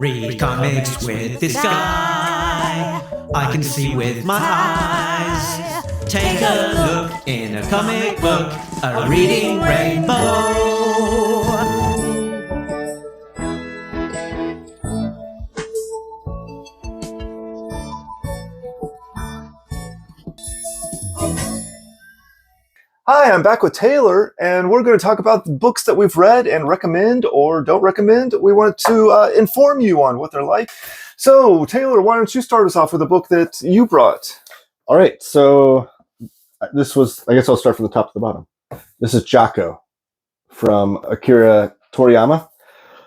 Read comics with this guy. I can see with my eyes. Take a look in a comic book, a reading rainbow. Hi, I'm back with Taylor, and we're going to talk about the books that we've read and recommend or don't recommend. We want to inform you on what they're like. So, Taylor, why don't you start us off with a book that you brought? All right, so this was, I guess I'll start from the top to the bottom. This is Jocko from Akira Toriyama.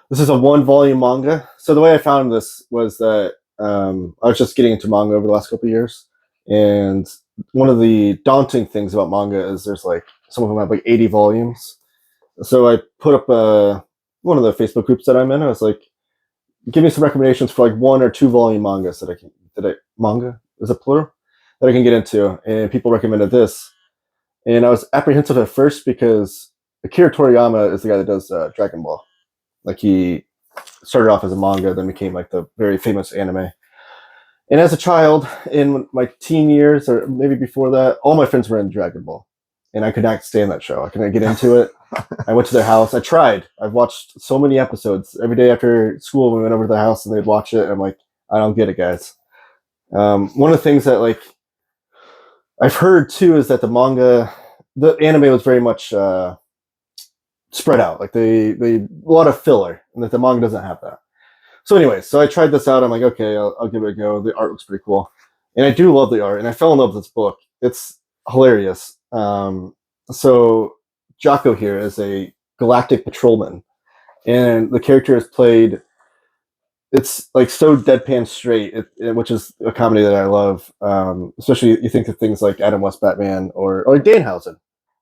This is a one-volume manga. So the way I found this was that I was just getting into manga over the last couple of years, and one of the daunting things about manga is there's like, some of them have like 80 volumes. So I put up one of the Facebook groups that I'm in. I was like, give me some recommendations for like 1 or 2 volume mangas manga is it plural, that I can get into. And people recommended this. And I was apprehensive at first because Akira Toriyama is the guy that does Dragon Ball. Like, he started off as a manga, then became like the very famous anime. And as a child, in my teen years, or maybe before that, all my friends were in Dragon Ball. And I could not stand that show. I couldn't get into it. I went to their house. I tried. I've watched so many episodes. Every day after school, we went over to their house and they'd watch it. And I'm like, I don't get it, guys. One of the things that, like, I've heard, too, is that the anime was very much spread out. Like, a lot of filler. And that the manga doesn't have that. So anyway, so I tried this out. I'm like, okay, I'll give it a go. The art looks pretty cool. And I do love the art. And I fell in love with this book. It's hilarious. So Jocko here is a galactic patrolman. And the character is played, it's like so deadpan straight, which is a comedy that I love. Especially you think of things like Adam West Batman or Danhausen.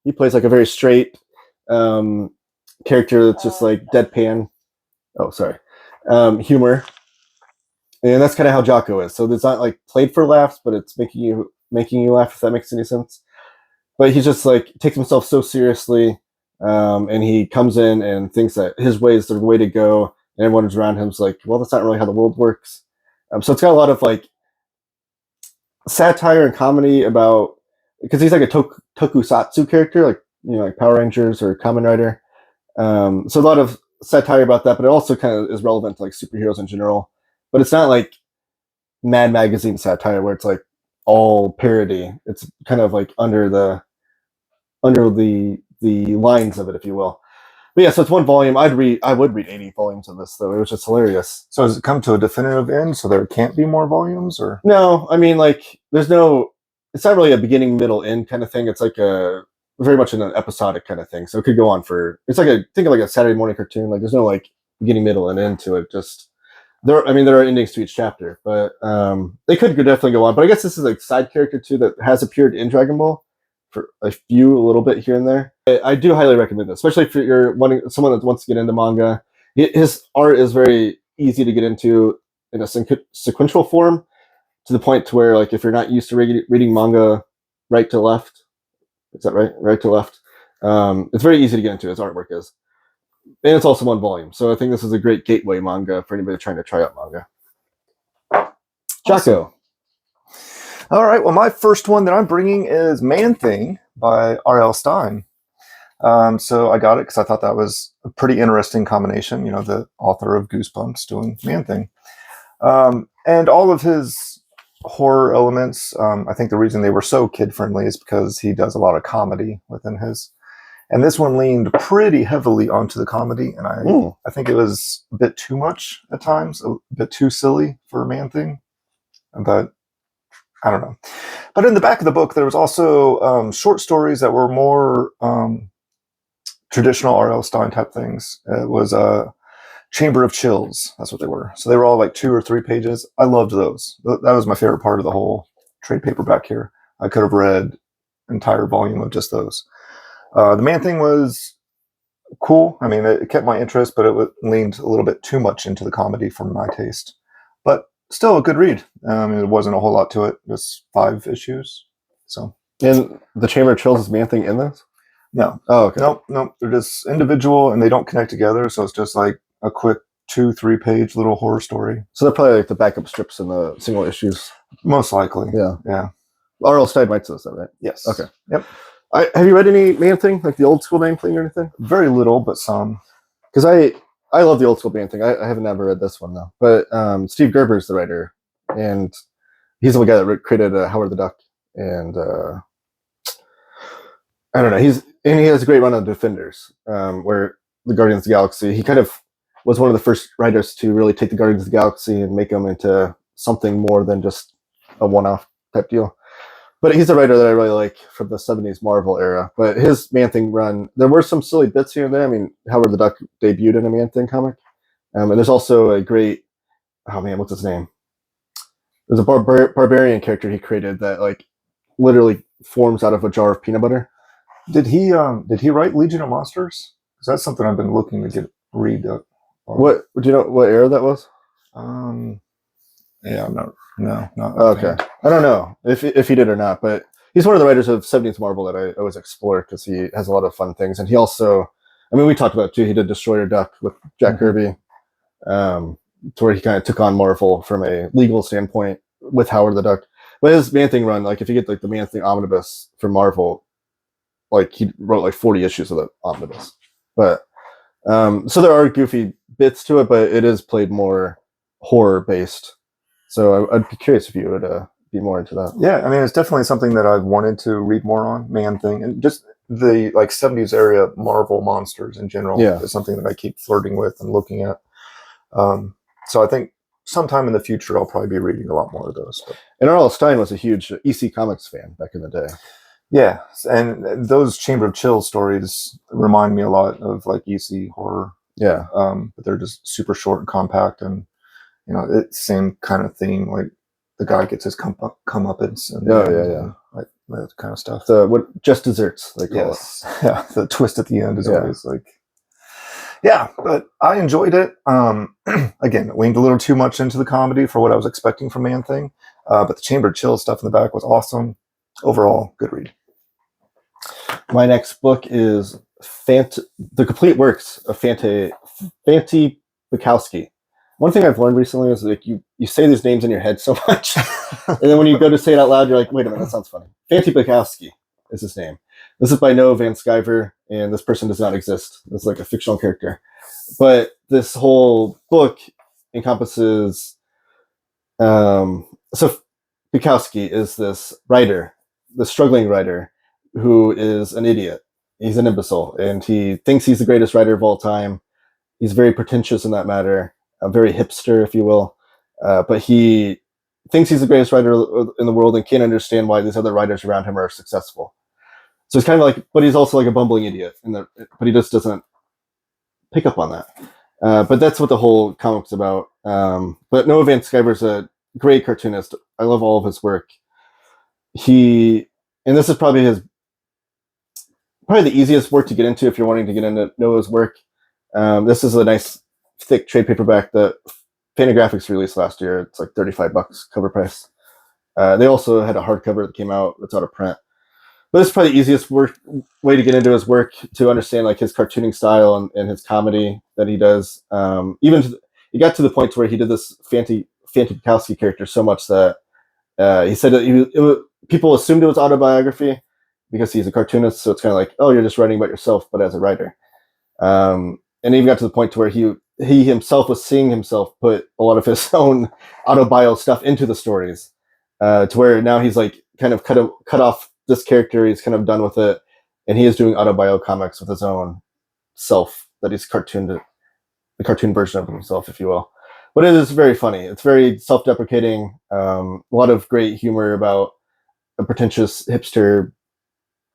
He plays like a very straight character that's just like deadpan. Oh, sorry. Humor, and that's kind of how Jocko is. So it's not like played for laughs, but it's making you laugh, if that makes any sense. But he's just like takes himself so seriously, and he comes in and thinks that his way is the way to go, and everyone around him's like, well, that's not really how the world works. So it's got a lot of like satire and comedy about, because he's like a tokusatsu character, like, you know, like Power Rangers or Kamen Rider. So a lot of satire about that, but it also kind of is relevant to like superheroes in general. But it's not like Mad Magazine satire where it's like all parody. It's kind of like under the lines of it, if you will. But yeah, so it's one volume. I would read 80 volumes of this, though. It was just hilarious. So has it come to a definitive end, so there can't be more volumes, or? No, I mean, like, it's not really a beginning, middle, end kind of thing. It's like very much an episodic kind of thing. So it could go on think of like a Saturday morning cartoon. Like, there's no like beginning, middle, and end to it. Just there are endings to each chapter, but they could definitely go on. But I guess this is a side character too that has appeared in Dragon Ball for a little bit here and there. I do highly recommend this, especially if you're someone that wants to get into manga. His art is very easy to get into in a sequential form, to the point to where, like, if you're not used to reading manga right to left. Is that right? Right to left. It's very easy to get into, his artwork is. And it's also one volume. So I think this is a great gateway manga for anybody trying to try out manga. Jocko. Awesome. All right. Well, my first one that I'm bringing is Man-Thing by R.L. Stine. So I got it because I thought that was a pretty interesting combination. You know, the author of Goosebumps doing Man-Thing. And all of his horror elements, I think the reason they were so kid-friendly is because he does a lot of comedy within his. And this one leaned pretty heavily onto the comedy, and I think it was a bit too much at times, a bit too silly for a Man-Thing. But I don't know. But in the back of the book, there was also short stories that were more traditional R.L. Stine type things. It was Chamber of Chills. That's what they were. So they were all like 2 or 3 pages. I loved those. That was my favorite part of the whole trade paperback here. I could have read an entire volume of just those. The Man-Thing was cool. I mean, it kept my interest, but it leaned a little bit too much into the comedy for my taste. But still a good read. It wasn't a whole lot to it. Just 5 issues. So. And the Chamber of Chills is Man-Thing in this? No. Oh, okay. Nope. They're just individual and they don't connect together. So it's just like a quick 2-3 page little horror story. So they're probably like the backup strips and the single issues. Most likely. Yeah. R.L. Stein writes those, right? Yes. Okay. Yep. Have you read any Man-Thing, like the old school Man-Thing or anything? Very little, but some. Because I love the old school Man-Thing. I haven't ever read this one though. But Steve Gerber's the writer, and he's the guy that created Howard the Duck, and I don't know. He has a great run on Defenders, where the Guardians of the Galaxy. He kind of was one of the first writers to really take the Guardians of the Galaxy and make them into something more than just a one-off type deal. But he's a writer that I really like from the 70s Marvel era. But his Man-Thing run, there were some silly bits here and there. I mean, Howard the Duck debuted in a Man-Thing comic. And there's also a great, oh man, what's his name? There's a barbarian character he created that like literally forms out of a jar of peanut butter. Did he write Legion of Monsters? Because that's something I've been looking to read. What do you know? What era that was? Yeah, not okay. I don't know if he did or not, but he's one of the writers of 70s Marvel that I always explore because he has a lot of fun things, and he also, I mean, we talked about it too. He did Destroyer Duck with Jack Kirby, to where he kind of took on Marvel from a legal standpoint with Howard the Duck. But his Man-Thing run, like if you get like the Man-Thing omnibus for Marvel, like he wrote like 40 issues of the omnibus. But so there are goofy bits to it, but it is played more horror based. So I'd be curious if you would be more into that. Yeah, I mean, it's definitely something that I've wanted to read more on, Man-Thing, and just the like 70s area Marvel monsters in general is something that I keep flirting with and looking at. So I think sometime in the future I'll probably be reading a lot more of those. But. And R.L. Stein was a huge EC Comics fan back in the day. Yeah, and those Chamber of Chills stories remind me a lot of like EC horror. Yeah, but they're just super short and compact, and you know, it's same kind of theme. Like the guy gets his comeuppance, and like that kind of stuff. The just desserts they call it. Yeah, the twist at the end is always like. Yeah, but I enjoyed it. Again, it leaned a little too much into the comedy for what I was expecting from Man-Thing, but the Chamber of Chills stuff in the back was awesome. Overall, good read. My next book is The Complete Works of Fanti Bukowski. One thing I've learned recently is like you say these names in your head so much, and then when you go to say it out loud, you're like, wait a minute, that sounds funny. Fanti Bukowski is his name. This is by Noah Van Sciver, and this person does not exist. It's like a fictional character. But this whole book encompasses... so Bukowski is this writer, the struggling writer, who is an idiot. He's an imbecile, and he thinks he's the greatest writer of all time. He's very pretentious in that matter, very hipster, if you will. But he thinks he's the greatest writer in the world and can't understand why these other writers around him are successful. So it's kind of like, but he's also like a bumbling idiot, but he just doesn't pick up on that. But that's what the whole comic's about. But Noah Van Sciver's a great cartoonist. I love all of his work. And this is probably the easiest work to get into if you're wanting to get into Noah's work. This is a nice thick trade paperback that Fantagraphics released last year. It's like $35 cover price. They also had a hardcover that came out that's out of print. But this is probably the easiest way to get into his work, to understand like his cartooning style and his comedy that he does. He got to the point where he did this Fanti Bukowski character so much that he said that people assumed it was autobiography because he's a cartoonist. So it's kind of like, oh, you're just writing about yourself, but as a writer. And he even got to the point to where he himself was seeing himself put a lot of his own autobio stuff into the stories, to where now he's like kind of cut off this character. He's kind of done with it, and he is doing autobio comics with his own self that he's cartooned it, the cartoon version of himself, if you will. But it is very funny. It's very self-deprecating. A lot of great humor about a pretentious hipster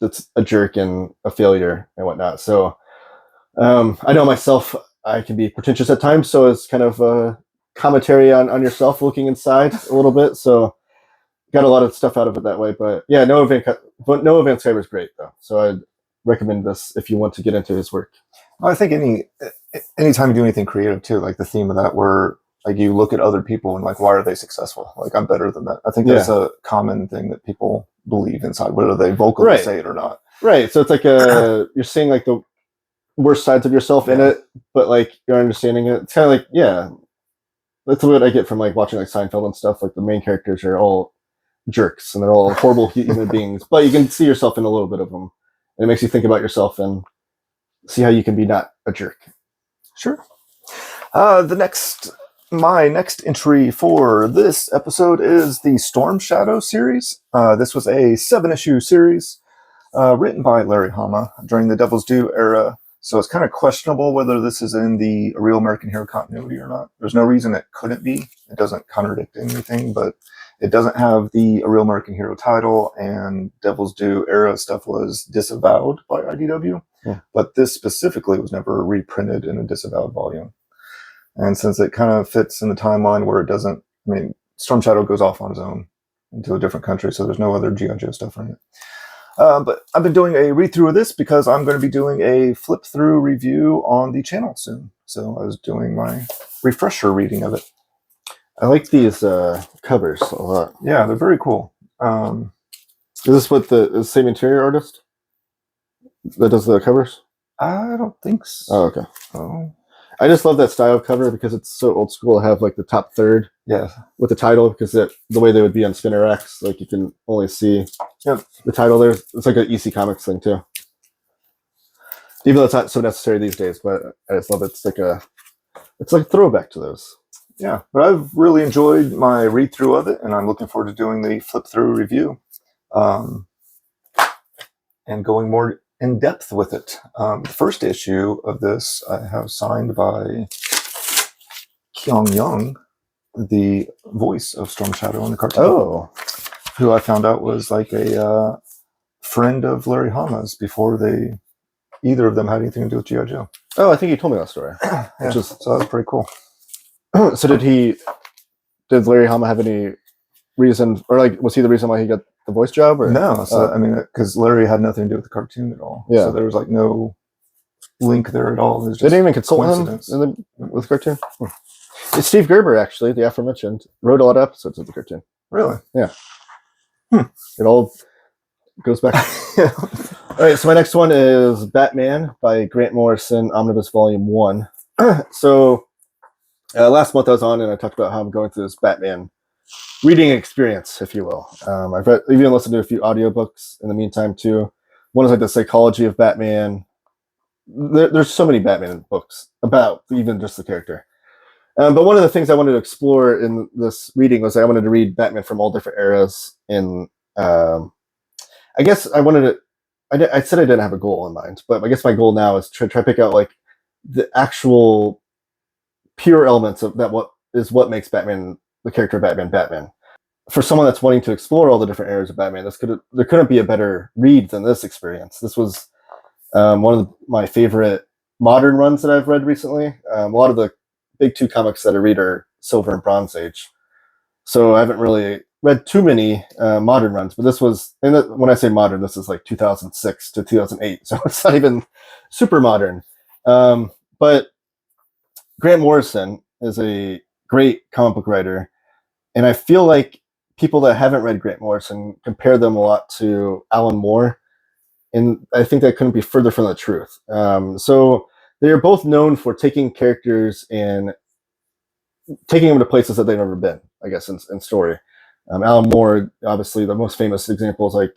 that's a jerk and a failure and whatnot. So I know myself, I can be pretentious at times, so it's kind of a commentary on yourself, looking inside a little bit. So got a lot of stuff out of it that way. But yeah, Noah Van Sciver is great though. So I'd recommend this if you want to get into his work. I think anytime you do anything creative too, like the theme of that, where like you look at other people and like, why are they successful? Like, I'm better than that. I think that's a common thing that people believe inside, whether they vocally say it or not. Right. So it's like you're seeing like worst sides of yourself in it, but like you're understanding it. It's kind of like, yeah, that's what I get from like watching like Seinfeld and stuff. Like the main characters are all jerks and they're all horrible human beings, but you can see yourself in a little bit of them, and it makes you think about yourself and see how you can be not a jerk. Sure. My next entry for this episode is the Storm Shadow series. This was a 7-issue series written by Larry Hama during the Devil's Due era. So it's kind of questionable whether this is in the Real American Hero continuity or not. There's no reason it couldn't be. It doesn't contradict anything, but it doesn't have the Real American Hero title, and Devil's Due era stuff was disavowed by IDW. Yeah. But this specifically was never reprinted in a disavowed volume. And since it kind of fits in the timeline where it doesn't, I mean, Storm Shadow goes off on his own into a different country, so there's no other G.I. Joe stuff in it. But I've been doing a read-through of this because I'm going to be doing a flip-through review on the channel soon. So I was doing my refresher reading of it. I like these covers a lot. Yeah, they're very cool. Is this with the same interior artist that does the covers? I don't think so. Oh, okay. Oh. I just love that style of cover because it's so old school to have like the top third with the title, because the way they would be on Spinner X, like you can only see the title there. It's like an EC Comics thing too. Even though it's not so necessary these days, but I just love it. It's like a throwback to those. Yeah, but I've really enjoyed my read through of it, and I'm looking forward to doing the flip through review and going more in depth with it. The first issue of this I have signed by Kyung Young, the voice of Storm Shadow in the cartoon, who I found out was like a friend of Larry Hama's before either of them had anything to do with G.I. Joe. Oh, I think you told me that story. So that was pretty cool. So did Larry Hama have any reason, or like was he the reason why he got the voice job? Or no? So I mean, because Larry had nothing to do with the cartoon at all. Yeah. So there was like no link there at all. It was just they didn't even consult him with the cartoon. It's Steve Gerber, actually, the aforementioned, wrote a lot of episodes of the cartoon. Really? Yeah. It all goes back. All right, so my next one is Batman by Grant Morrison, Omnibus Volume 1. So last month I was on and I talked about how I'm going through this Batman reading experience, if you will. I've even listened to a few audiobooks in the meantime too. One is like the psychology of Batman. There's so many Batman books about even just the character. But one of the things I wanted to explore in this reading was I wanted to read Batman from all different eras. I guess I wanted to. I said I didn't have a goal in mind, but I guess my goal now is to try to pick out like the actual pure elements of that. What makes Batman, the character of Batman, Batman. For someone that's wanting to explore all the different eras of Batman, there couldn't be a better read than this experience. This was one of my favorite modern runs that I've read recently. A lot of the big two comics that I read are Silver and Bronze Age, so I haven't really read too many modern runs. But this was, and when I say modern, this is like 2006 to 2008, so it's not even super modern. But Grant Morrison is a great comic book writer, and I feel like people that haven't read Grant Morrison compare them a lot to Alan Moore, and I think that couldn't be further from the truth. So they are both known for taking characters and taking them to places that they've never been, I guess, in story. Alan Moore, obviously, the most famous example is like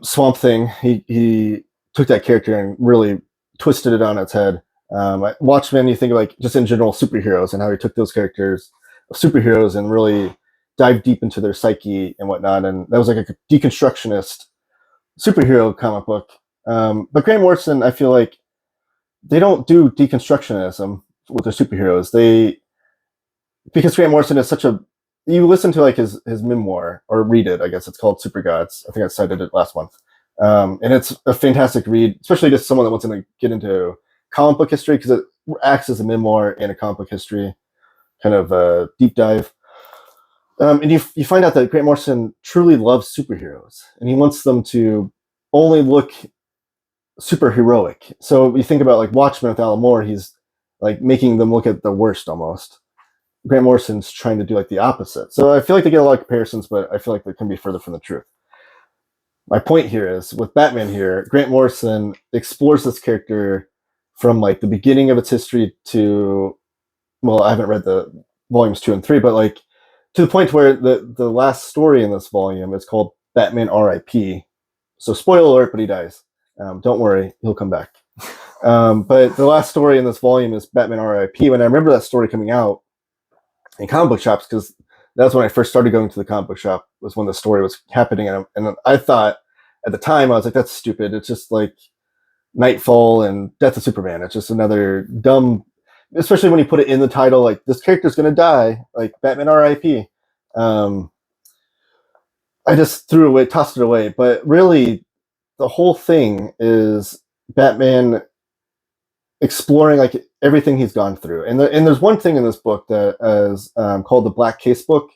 Swamp Thing. He took that character and really twisted it on its head. Watchmen, you think of like just in general superheroes and how he took those characters of superheroes and really dived deep into their psyche and whatnot. And that was like a deconstructionist superhero comic book. But Grant Morrison, I feel like they don't do deconstructionism with their superheroes. Because Grant Morrison is you listen to like his memoir, or read it, I guess it's called Super Gods. I think I cited it last month. And it's a fantastic read, especially just someone that wants to get into comic book history, because it acts as a memoir and a comic book history kind of a deep dive. And you find out that Grant Morrison truly loves superheroes, and he wants them to only look super heroic. So you think about like Watchmen with Alan Moore, he's like making them look at the worst almost. Grant Morrison's trying to do like the opposite. So I feel like they get a lot of comparisons, but I feel like they can be further from the truth. my point here is with Batman here, Grant Morrison explores this character from like the beginning of its history to, well, I haven't read the volumes 2 and 3, but like to the point where the last story in this volume is called Batman R.I.P. So spoiler alert, but he dies. Don't worry, he'll come back. But the last story in this volume is Batman R.I.P. When I remember that story coming out in comic book shops, because that's when I first started going to the comic book shop, was when the story was happening. And I thought at the time, I was like, that's stupid. It's just like Nightfall and Death of Superman. It's just another dumb, especially when you put it in the title, like this character's going to die, like Batman R.I.P. I just threw it away, tossed it away. But really, the whole thing is Batman exploring like everything he's gone through. And there's one thing in this book that is called the Black Case Book,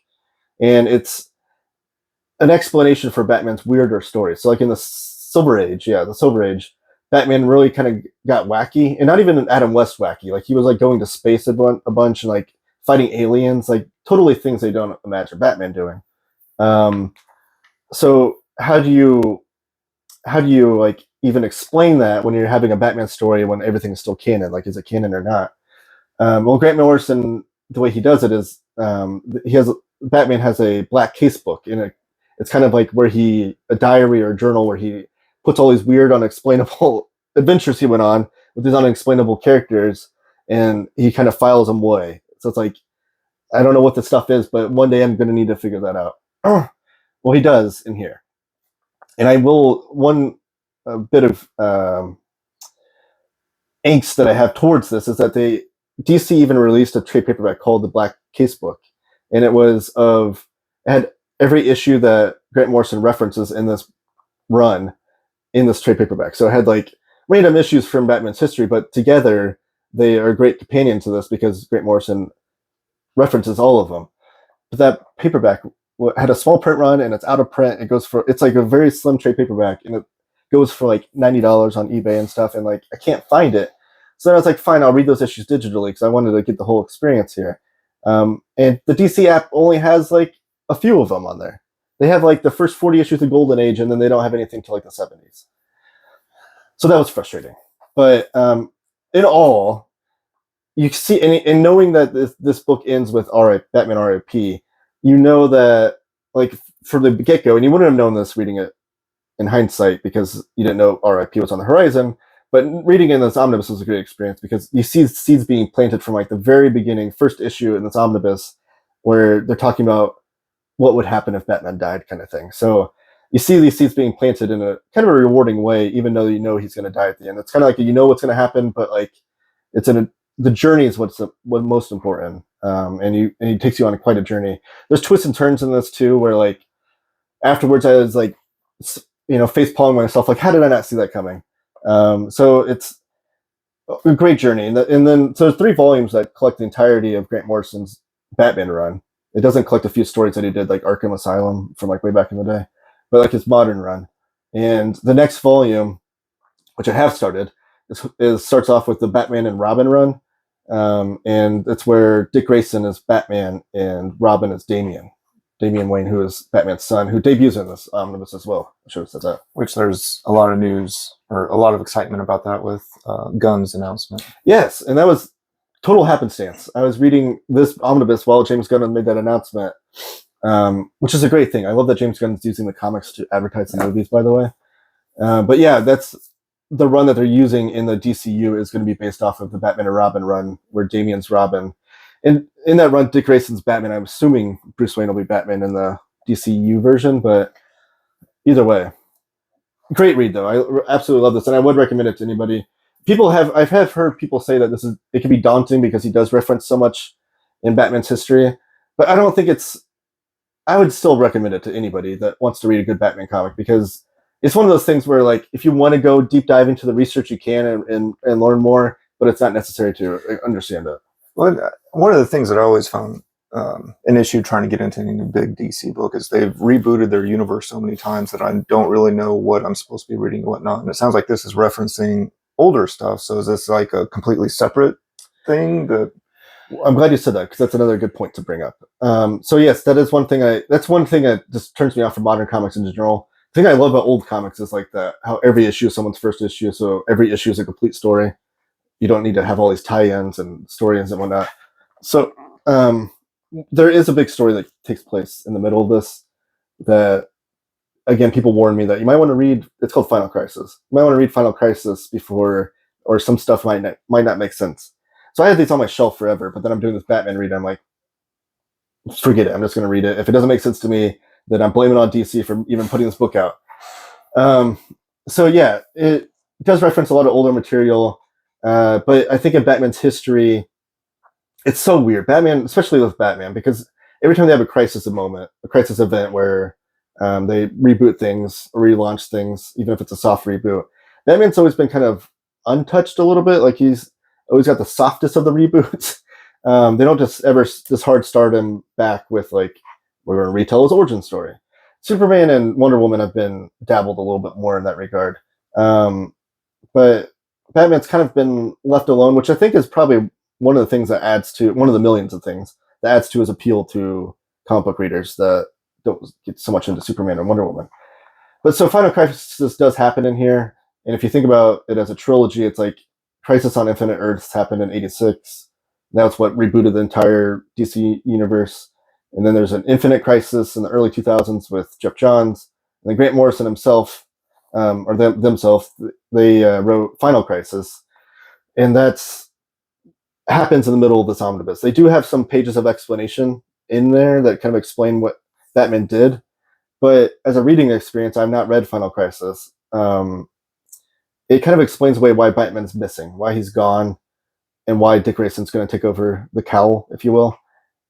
and it's an explanation for Batman's weirder stories. So like in the Silver Age, Batman really kind of got wacky, and not even an Adam West wacky. Like he was like going to space a bunch and like fighting aliens, like totally things they don't imagine Batman doing. So how do you like even explain that when you're having a Batman story when everything's still canon? Like, is it canon or not? Well, Grant Morrison, the way he does it is Batman has a black case book, and it's kind of like a diary or a journal where he puts all these weird, unexplainable adventures he went on with these unexplainable characters, and he kind of files them away. So it's like, I don't know what the stuff is, but one day I'm going to need to figure that out. Well, he does in here. And I will, a bit of angst that I have towards this is that DC even released a trade paperback called the Black Case Book. And it had every issue that Grant Morrison references in this run in this trade paperback. So it had like random issues from Batman's history, but together they are a great companion to this because Grant Morrison references all of them. But that paperback had a small print run, and it's out of print. It's like a very slim trade paperback, and it goes for like $90 on eBay and stuff, and like I can't find it. So then I was like, fine, I'll read those issues digitally because I wanted to get the whole experience here. And the DC app only has like a few of them on there. They have like the first 40 issues of Golden Age, and then they don't have anything till like the 70s. So that was frustrating. But in all, you see, and knowing that this book ends with Batman R.I.P., you know that, like, for the get-go, and you wouldn't have known this reading it in hindsight because you didn't know R.I.P. was on the horizon, but reading in this omnibus was a great experience because you see seeds being planted from, like, the very beginning, first issue in this omnibus, where they're talking about what would happen if Batman died kind of thing. So you see these seeds being planted in a kind of a rewarding way, even though you know he's going to die at the end. It's kind of like you know what's going to happen, but, like, the journey is what's most important. And he takes you on quite a journey. There's twists and turns in this too, where like afterwards I was like, face palming myself, like, how did I not see that coming? So it's a great journey. And then so there's 3 volumes that collect the entirety of Grant Morrison's Batman run. It doesn't collect a few stories that he did, like Arkham Asylum from like way back in the day, but like his modern run. And the next volume, which I have started, starts off with the Batman and Robin run. And it's where Dick Grayson is Batman and Robin is Damian Wayne, who is Batman's son, who debuts in this omnibus as well. I should have said that. Which there's a lot of news or a lot of excitement about that with Gunn's announcement. Yes, and that was total happenstance. I was reading this omnibus while James Gunn made that announcement, which is a great thing. I love that James Gunn's using the comics to advertise the movies, by the way. But yeah, that's the run that they're using in the DCU is going to be based off of the Batman and Robin run, where Damian's Robin. And in that run, Dick Grayson's Batman. I'm assuming Bruce Wayne will be Batman in the DCU version, but either way. Great read, though. I absolutely love this, and I would recommend it to anybody. I've heard people say that it can be daunting because he does reference so much in Batman's history, but I don't think I would still recommend it to anybody that wants to read a good Batman comic, because it's one of those things where, like, if you want to go deep dive into the research, you can and learn more, but it's not necessary to understand it. Well, one of the things that I always found an issue trying to get into any big DC book is they've rebooted their universe so many times that I don't really know what I'm supposed to be reading and whatnot. And it sounds like this is referencing older stuff. So is this like a completely separate thing? I'm glad you said that, because that's another good point to bring up. So yes, that is one thing. That's one thing that just turns me off from modern comics in general. thing I love about old comics is like that, how every issue is someone's first issue, so every issue is a complete story. You don't need to have all these tie-ins and story-ins and whatnot. So there is a big story that takes place in the middle of this that, again, people warned me that you might want to read. It's called Final Crisis. You might want to read Final Crisis before, or some stuff might not make sense. So I had these on my shelf forever, but then I'm doing this Batman read. I'm like, forget it. I'm just going to read it. If it doesn't make sense to me, then I'm blaming on DC for even putting this book out. So yeah, it does reference a lot of older material, but I think in Batman's history, it's so weird. Batman, especially with Batman, because every time they have a crisis event where they reboot things or relaunch things, even if it's a soft reboot, Batman's always been kind of untouched a little bit. Like he's always got the softest of the reboots. They don't just ever just hard start him back with like, we're going to retell his origin story. Superman and Wonder Woman have been dabbled a little bit more in that regard. But Batman's kind of been left alone, which I think is probably one of the things that adds to, one of the millions of things that adds to his appeal to comic book readers that don't get so much into Superman or Wonder Woman. But so Final Crisis does happen in here. And if you think about it as a trilogy, it's like Crisis on Infinite Earths happened in 86. That's what rebooted the entire DC universe. And then there's an Infinite Crisis in the early 2000s with Jeff Johns. And then Grant Morrison himself, themselves, they wrote Final Crisis. And that's happens in the middle of this omnibus. They do have some pages of explanation in there that kind of explain what Batman did. But as a reading experience, I've not read Final Crisis. It kind of explains away why Batman's missing, why he's gone, and why Dick Grayson's going to take over the cowl, if you will.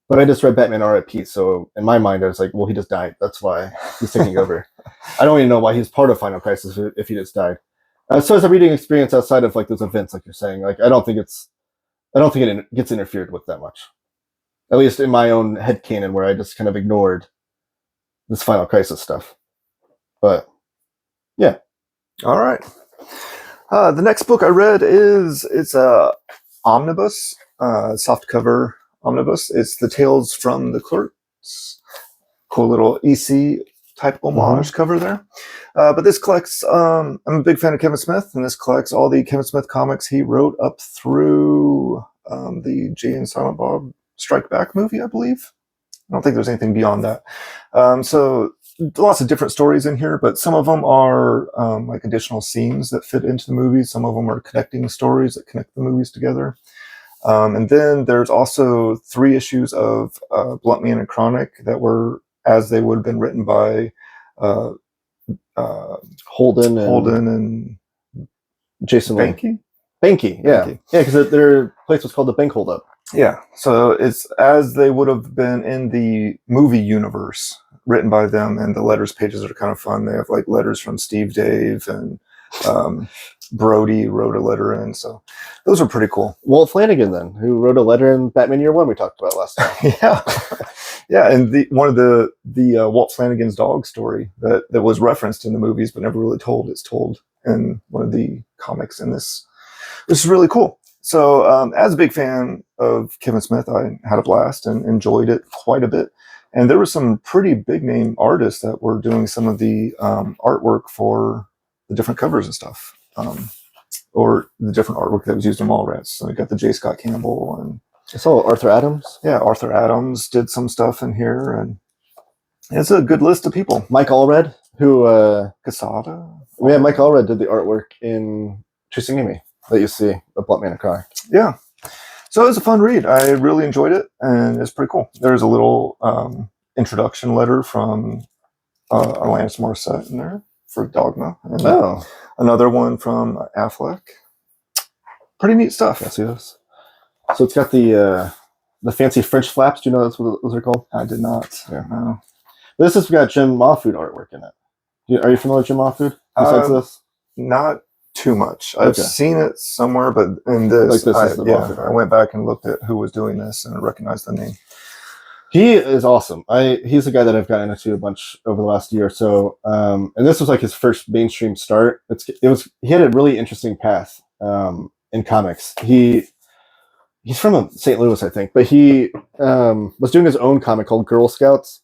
But I just read Batman R.I.P., so in my mind, I was like, well, he just died. That's why he's taking over. I don't even know why he's part of Final Crisis if he just died. So as a reading experience outside of like those events, like you're saying, like I don't think it gets interfered with that much. At least in my own headcanon, where I just kind of ignored this Final Crisis stuff. But yeah. All right. The next book I read it's a omnibus, soft cover omnibus. It's the Tales from the Clerks. Cool little EC type homage cover there. But this collects, I'm a big fan of Kevin Smith, and this collects all the Kevin Smith comics he wrote up through the Jay and Silent Bob Strike Back movie, I believe. I don't think there's anything beyond that. So lots of different stories in here, but some of them are like additional scenes that fit into the movie. Some of them are connecting stories that connect the movies together. And then there's also 3 issues of Blunt Man and Chronic that were as they would have been written by Holden and Jason Banky. Banky, yeah. Banky. Yeah, because their place was called the Bank Holdup. Yeah, so it's as they would have been in the movie universe, written by them, and the letters pages are kind of fun. They have like letters from Steve Dave and Brody wrote a letter in, so those are pretty cool. Walt Flanagan, then, who wrote a letter in Batman Year One we talked about last time. Yeah, and one of the Walt Flanagan's dog story that was referenced in the movies but never really told. It's told in one of the comics in this. This is really cool. So as a big fan of Kevin Smith, I had a blast and enjoyed it quite a bit. And there were some pretty big name artists that were doing some of the artwork for the different covers and stuff, or the different artwork that was used in Mallrats. So we got the J. Scott Campbell, and I saw Arthur Adams. Yeah, Arthur Adams did some stuff in here, and it's a good list of people. Mike Allred, who Casada. Yeah, Mike Allred did the artwork in Chasing Amy that you see of Blunt Man and Cry. Yeah. So it was a fun read. I really enjoyed it, and it's pretty cool. There's a little introduction letter from Alanis Morissette in there for Dogma. And another one from Affleck. Pretty neat stuff. Yes, yes. So it's got the fancy French flaps. Do you know that's what those are called? I did not. Yeah. No. This has got Jim Mahfood artwork in it. Are you familiar with Jim Mahfood besides this? Not too much. I've seen it somewhere, but in this, I went back and looked at who was doing this and recognized the name. He is awesome. He's a guy that I've gotten into a bunch over the last year or so. And this was like his first mainstream start. He had a really interesting path in comics. He's from St. Louis, I think, but he was doing his own comic called Girl Scouts,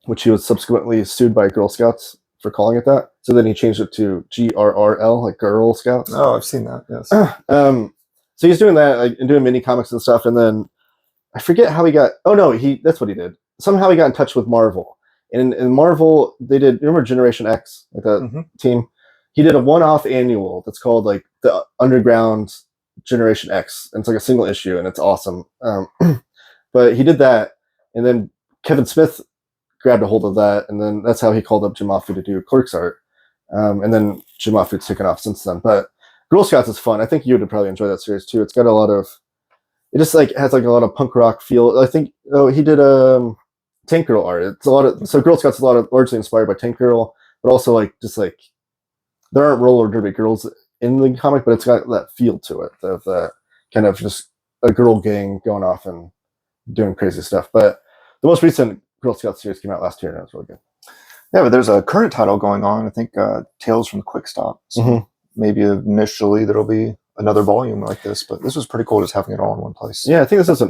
which he was subsequently sued by Girl Scouts for calling it that. So then he changed it to GRRL, like Girl Scouts. Oh, I've seen that. Yes. So he's doing that, like, and doing mini comics and stuff. And then I forget how he got. Oh no, that's what he did. Somehow he got in touch with Marvel. And in Marvel, they did. Remember Generation X, like that team? He did a one-off annual that's called like the Underground Generation X, and it's like a single issue, and it's awesome. But he did that, and then Kevin Smith grabbed a hold of that, and then that's how he called up Jim Mahfood to do Clerks art. And then Jim Mahfood's taken off since then. But Girl Scouts is fun. I think you would probably enjoy that series too. It's got a lot of, it just like has like a lot of punk rock feel. I think he did Tank Girl art. It's a lot of, so Girl Scouts is a lot of largely inspired by Tank Girl, but also like just like there aren't roller derby girls in the comic, but it's got that feel to it of that kind of just a girl gang going off and doing crazy stuff. But the most recent Girl Scout series came out last year, and it was really good. Yeah, but there's a current title going on. I think Tales from the Quick Stop. So maybe initially there'll be another volume like this, but this was pretty cool just having it all in one place. Yeah, I think this is an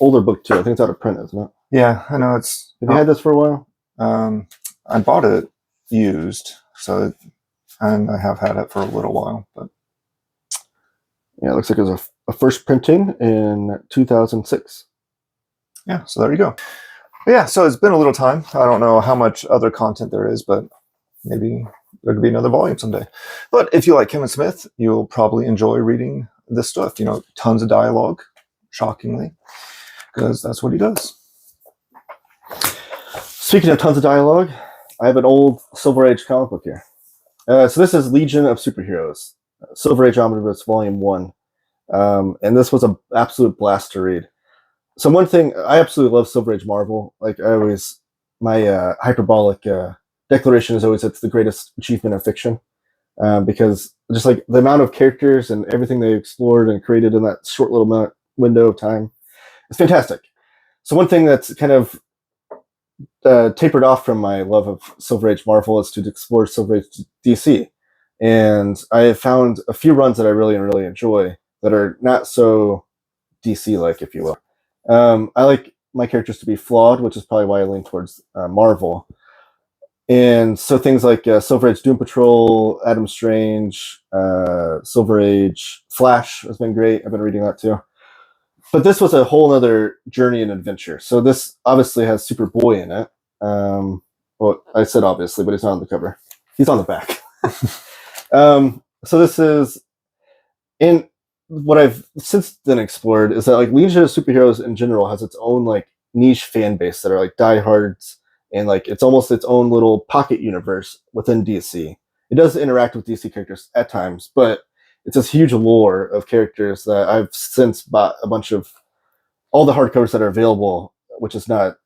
older book too. I think it's out of print, isn't it? Yeah, I know it's. Have you had this for a while? I bought it used, and I have had it for a little while. But yeah, it looks like it was a first printing in 2006. Yeah, so there you go. Yeah, so it's been a little time. I don't know how much other content there is, but maybe there could be another volume someday. But if you like Kevin Smith, you'll probably enjoy reading this stuff. You know, tons of dialogue, shockingly, because that's what he does. Speaking of tons of dialogue, I have an old Silver Age comic book here. So this is Legion of Superheroes, Silver Age Omnibus Volume 1. And this was an absolute blast to read. So one thing, I absolutely love Silver Age Marvel. Like I always, my hyperbolic declaration is always it's the greatest achievement of fiction. Because just like the amount of characters and everything they explored and created in that short little window of time, it's fantastic. So one thing that's kind of tapered off from my love of Silver Age Marvel is to explore Silver Age DC. And I have found a few runs that I really, really enjoy that are not so DC-like, if you will. I like my characters to be flawed, which is probably why I lean towards Marvel. And so things like Silver Age Doom Patrol, Adam Strange, Silver Age Flash has been great. I've been reading that too. But this was a whole other journey and adventure. So this obviously has Superboy in it. Well, I said obviously, but he's not on the cover. He's on the back. So this is, in what I've since then explored is that like Legion of Superheroes in general has its own like niche fan base that are like diehards, and like it's almost its own little pocket universe within DC. It does interact with DC characters at times, but it's this huge lore of characters that I've since bought a bunch of all the hardcovers that are available, which is not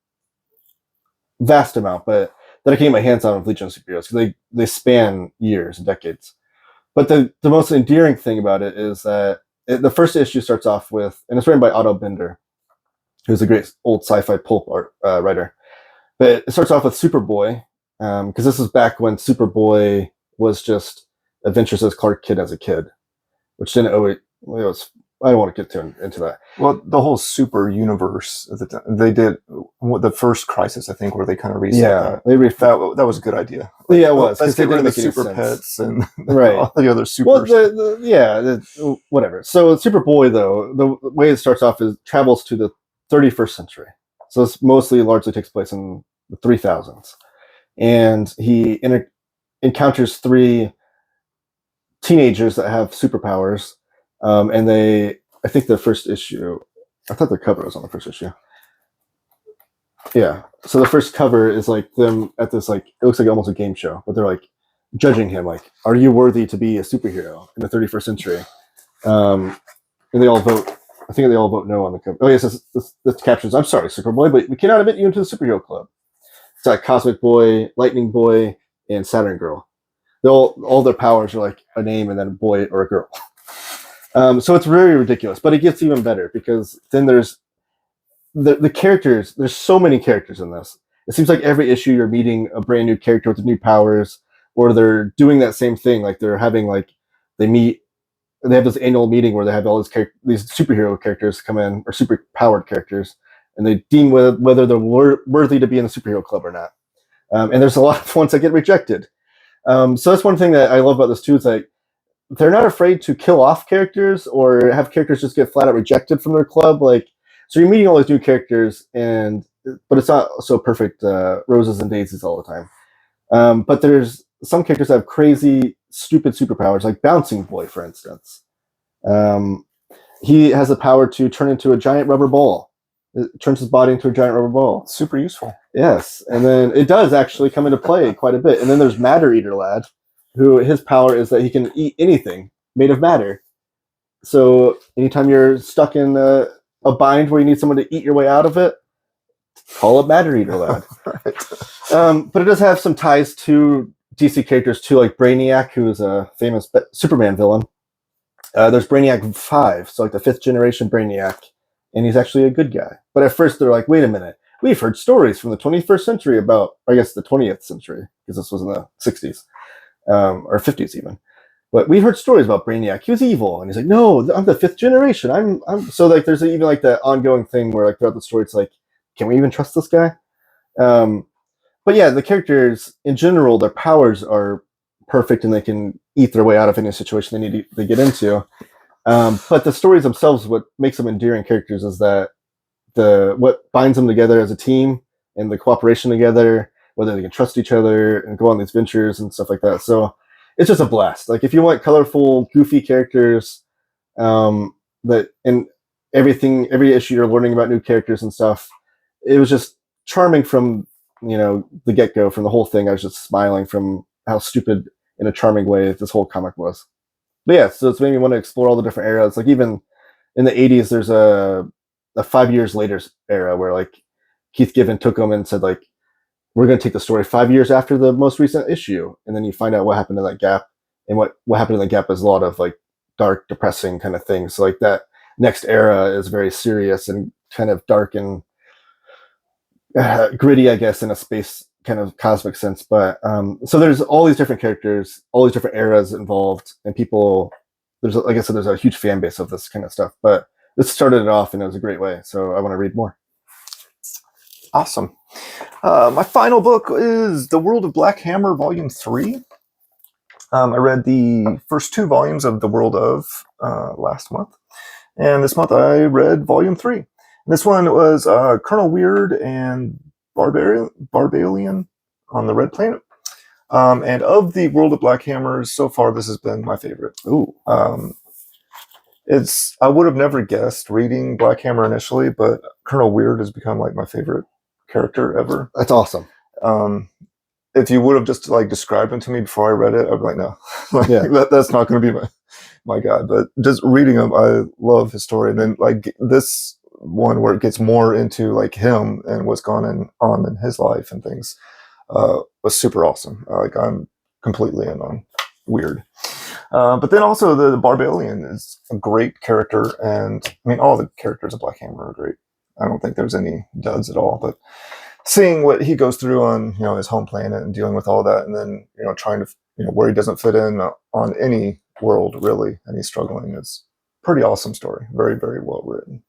vast amount, but that I can get my hands on with Legion of Superheroes because they span years and decades. But the most endearing thing about it is that the first issue starts off with, and it's written by Otto Binder, who's a great old sci-fi pulp art writer. But it starts off with Superboy, because this is back when Superboy was just adventures as Clark Kent as a kid, which didn't always. It was, I don't want to get into that. Well, the whole super universe, they did the first Crisis, I think, where they kind of reset that. That was a good idea. Like, yeah, it was. Let's get rid of the super pets and right. all the other super. Well, whatever. So Superboy, though, the way it starts off is travels to the 31st century. So this largely takes place in the 3000s. And he encounters 3 teenagers that have superpowers. And I think the first issue, I thought the cover was on the first issue. Yeah. So the first cover is like them at this, like, it looks like almost a game show, but they're like judging him, like, are you worthy to be a superhero in the 31st century? And they all vote. I think they all vote no on the cover. Oh, yes, this captions, I'm sorry, Superboy, but we cannot admit you into the superhero club. It's like Cosmic Boy, Lightning Boy, and Saturn Girl. All their powers are like a name and then a boy or a girl. So it's very ridiculous, but it gets even better because then there's the characters. There's so many characters in this. It seems like every issue you're meeting a brand new character with new powers, or they're doing that same thing. Like they're having they have this annual meeting where they have all these superhero characters come in, or super powered characters, and they deem whether they're worthy to be in the superhero club or not. And there's a lot of ones that get rejected. So that's one thing that I love about this too, is like they're not afraid to kill off characters or have characters just get flat out rejected from their club. Like, so you're meeting all these new characters, but it's not so perfect roses and daisies all the time. But there's some characters that have crazy, stupid superpowers, like Bouncing Boy, for instance. He has the power to turn into a giant rubber ball. It turns his body into a giant rubber ball. Super useful. Yes, and then it does actually come into play quite a bit. And then there's Matter Eater Lad, who his power is that he can eat anything made of matter. So anytime you're stuck in a bind where you need someone to eat your way out of it, call up Matter Eater Lad. Right. But it does have some ties to DC characters too, like Brainiac, who is a famous Superman villain. There's Brainiac 5, so like the 5th generation Brainiac, and he's actually a good guy. But at first they're like, wait a minute, we've heard stories from the 21st century about, or I guess the 20th century, because this was in the 60s, or 50s even. But we've heard stories about Brainiac. He was evil. And he's like, no, I'm the 5th generation. I'm so like there's even like the ongoing thing where like throughout the story it's like, can we even trust this guy? But yeah, the characters in general, their powers are perfect and they can eat their way out of any situation they get into. But the stories themselves, what makes them endearing characters is that what binds them together as a team and the cooperation together, whether they can trust each other and go on these ventures and stuff like that. So it's just a blast. Like if you want colorful, goofy characters, that in every issue you're learning about new characters and stuff, it was just charming from the get-go. From the whole thing, I was just smiling from how stupid in a charming way this whole comic was. But yeah, so it's made me want to explore all the different eras. Like even in the 80s, there's a 5 years later era where like Keith Giffen took them and said like, we're going to take the story 5 years after the most recent issue. And then you find out what happened in that gap. And what happened in the gap is a lot of like dark, depressing kind of things. So like that next era is very serious and kind of dark and gritty, I guess, in a space kind of cosmic sense. But so there's all these different characters, all these different eras involved, and people, like I said, there's a huge fan base of this kind of stuff. But this started it off and it was a great way. So I want to read more. Awesome. My final book is The World of Black Hammer, Volume 3. I read the first 2 volumes of The World of last month. And this month I read Volume 3. This one was Colonel Weird and Barbalian on the Red Planet. And of the World of Black Hammers, so far this has been my favorite. Ooh. I would have never guessed reading Black Hammer initially, but Colonel Weird has become like my favorite character ever. That's awesome. If you would have just like described him to me before I read it, I'd be like, no, that's not going to be my guy. But just reading him, I love his story. And then like this one where it gets more into like him and what's gone on in his life and things was super awesome. Like I'm completely in on Weird. But then also the Barbalian is a great character, and I mean all the characters of Black Hammer are great. I don't think there's any duds at all, but seeing what he goes through on his home planet and dealing with all that, and then trying to where he doesn't fit in on any world really, and he's struggling, is pretty awesome story. Very, very well written.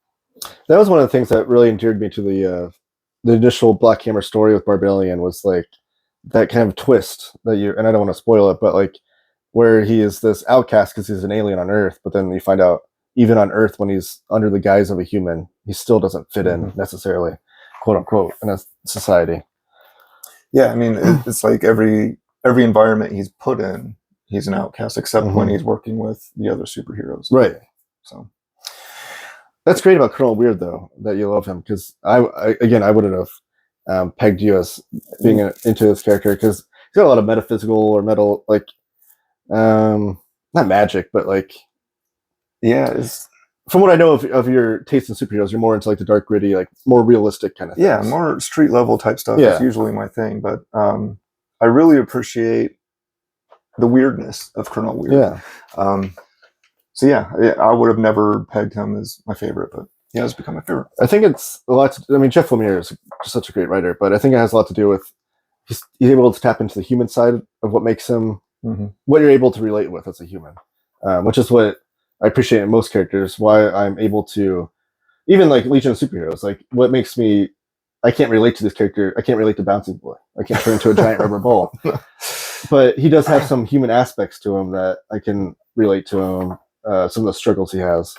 That was one of the things that really endeared me to the initial Black Hammer story with Barbalian, was like that kind of twist that and I don't want to spoil it, but like where he is this outcast because he's an alien on Earth, but then you find out even on Earth, when he's under the guise of a human, he still doesn't fit in necessarily, quote unquote, in a society. Yeah, I mean, it's like every environment he's put in, he's an outcast, except when he's working with the other superheroes. Right. So that's great about Colonel Weird, though, that you love him, because I wouldn't have pegged you as being into this character, because he's got a lot of metaphysical or metal, like, not magic, but like, yeah, it's, from what I know of your taste in superheroes, you're more into like the dark, gritty, like more realistic kind of things. Yeah, more street level type stuff is usually my thing, but I really appreciate the weirdness of Colonel Weird. Yeah. So yeah, I would have never pegged him as my favorite, but he has become my favorite. I think it's a lot I mean, Jeff Lemire is just such a great writer, but I think it has a lot to do with he's able to tap into the human side of what makes him what you're able to relate with as a human, which is what I appreciate in most characters. Why I'm able to, even like Legion of Superheroes, like what makes me I can't relate to this character. I can't relate to Bouncing Boy. I can't turn into a giant rubber ball. But he does have some human aspects to him that I can relate to him. Some of the struggles he has.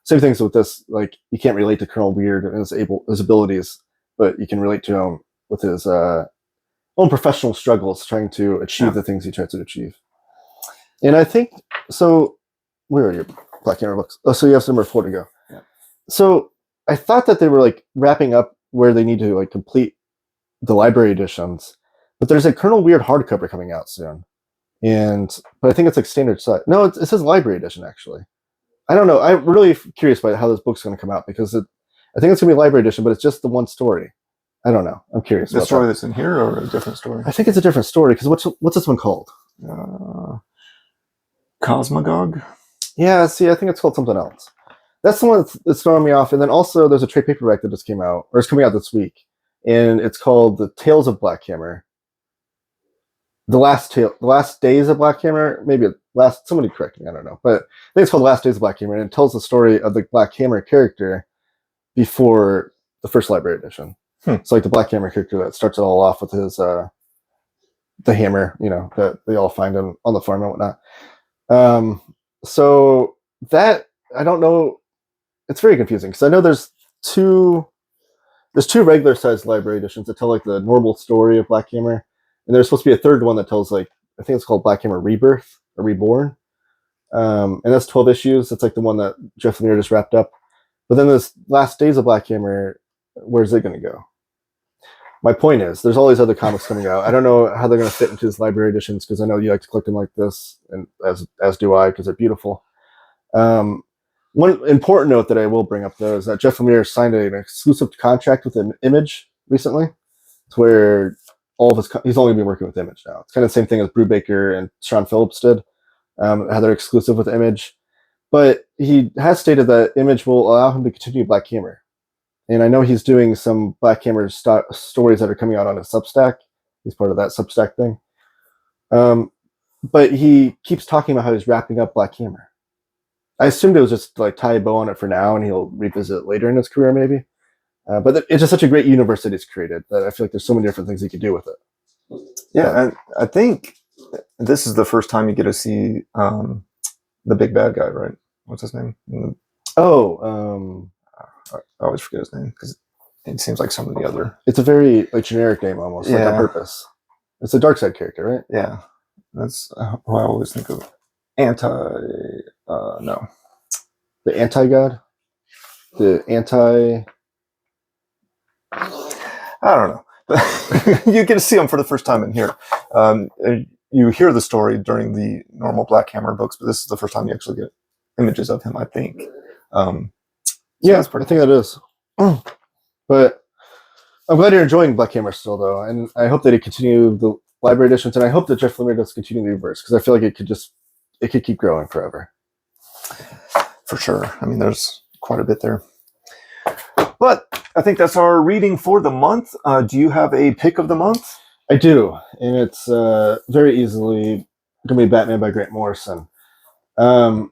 Same things with this. Like, you can't relate to Colonel Weird and his abilities, but you can relate to him with his own professional struggles trying to achieve the things he tries to achieve. And I think so. Where are your Black Hammer books? Oh, so you have number 4 to go. Yeah. So I thought that they were like wrapping up where they need to like complete the library editions, but there's a Colonel Weird hardcover coming out soon, but I think it's like standard size. No, it says library edition actually. I don't know. I'm really curious about how this book's going to come out because I think it's going to be a library edition, but it's just the one story. I don't know. I'm curious. The story that's in here, or a different story? I think it's a different story because what's this one called? Cosmogog. Yeah, see, I think it's called something else. That's the one that's throwing me off. And then also there's a trade paperback that just came out, or it's coming out this week, and it's called The Tales of Black Hammer. The Last Days of Black Hammer, somebody correct me, I don't know. But I think it's called Last Days of Black Hammer, and it tells the story of the Black Hammer character before the first library edition. It's like the Black Hammer character that starts it all off with his the hammer, that they all find him on the farm and whatnot. So that, I don't know, it's very confusing because I know there's two regular sized library editions that tell like the normal story of Black Hammer, and there's supposed to be a third one that tells like, I think it's called Black Hammer Rebirth or Reborn, and that's 12 issues. That's like the one that Jeff Lemire just wrapped up. But then this Last Days of Black Hammer, where's it going to go? My point is, there's all these other comics coming out. I don't know how they're going to fit into these library editions because I know you like to collect them like this, and as do I, because they're beautiful. One important note that I will bring up, though, is that Jeff Lemire signed an exclusive contract with Image recently. It's where all of he's only been working with Image now. It's kind of the same thing as Brubaker and Sean Phillips did, how they're exclusive with Image. But he has stated that Image will allow him to continue Black Hammer. And I know he's doing some Black Hammer stories that are coming out on his Substack. He's part of that Substack thing. But he keeps talking about how he's wrapping up Black Hammer. I assumed it was just like tie a bow on it for now, and he'll revisit it later in his career, maybe. But it's just such a great universe that he's created that I feel like there's so many different things he could do with it. Yeah, and I think this is the first time you get to see the big bad guy, right? What's his name? I always forget his name because it seems like some of the other. It's a very like generic name almost, like on purpose. It's a dark side character, right? Yeah, that's who I always think of. No. The anti-god? The anti... I don't know. But you get to see him for the first time in here. You hear the story during the normal Black Hammer books, but this is the first time you actually get images of him, I think. Yeah, I think that is. But I'm glad you're enjoying Black Hammer still, though, and I hope that they continue the library editions, and I hope that Jeff Lemire does continue the reverse, because I feel like it could keep growing forever. For sure. I mean, there's quite a bit there. But I think that's our reading for the month. Do you have a pick of the month? I do, and it's very easily going to be Batman by Grant Morrison. I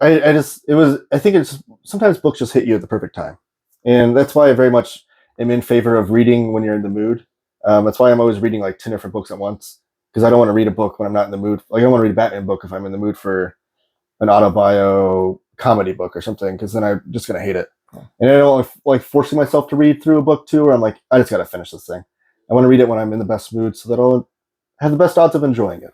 think it's sometimes books just hit you at the perfect time, and that's why I very much am in favor of reading when you're in the mood. That's why I'm always reading like 10 different books at once, because I don't want to read a book when I'm not in the mood. Like, I don't want to read a Batman book if I'm in the mood for an autobio comedy book or something, because then I'm just going to hate it. And I don't like forcing myself to read through a book too, where I'm like, I just got to finish this thing. I want to read it when I'm in the best mood so that I'll have the best odds of enjoying it.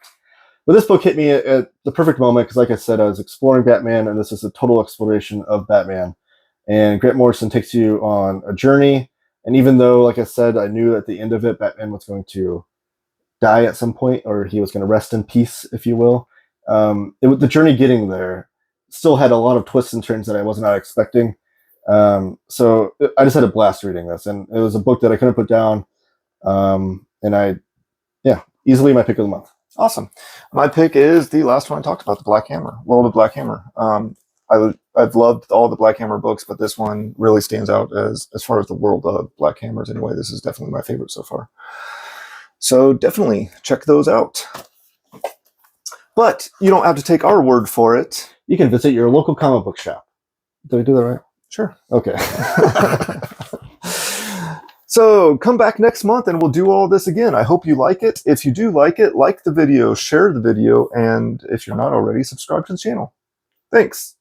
But this book hit me at the perfect moment because, like I said, I was exploring Batman, and this is a total exploration of Batman. And Grant Morrison takes you on a journey. And even though, like I said, I knew at the end of it, Batman was going to die at some point, or he was going to rest in peace, if you will. The journey getting there still had a lot of twists and turns that I was not expecting. So I just had a blast reading this, and it was a book that I couldn't put down. Easily my pick of the month. Awesome. My pick is the last one I talked about, the Black Hammer, World of Black Hammer. I've loved all the Black Hammer books, but this one really stands out as far as the world of Black Hammers. Anyway, this is definitely my favorite so far. So definitely check those out. But you don't have to take our word for it. You can visit your local comic book shop. Did I do that right? Sure. Okay. So come back next month and we'll do all this again. I hope you like it. If you do like it, like the video, share the video, and if you're not already, subscribe to the channel. Thanks.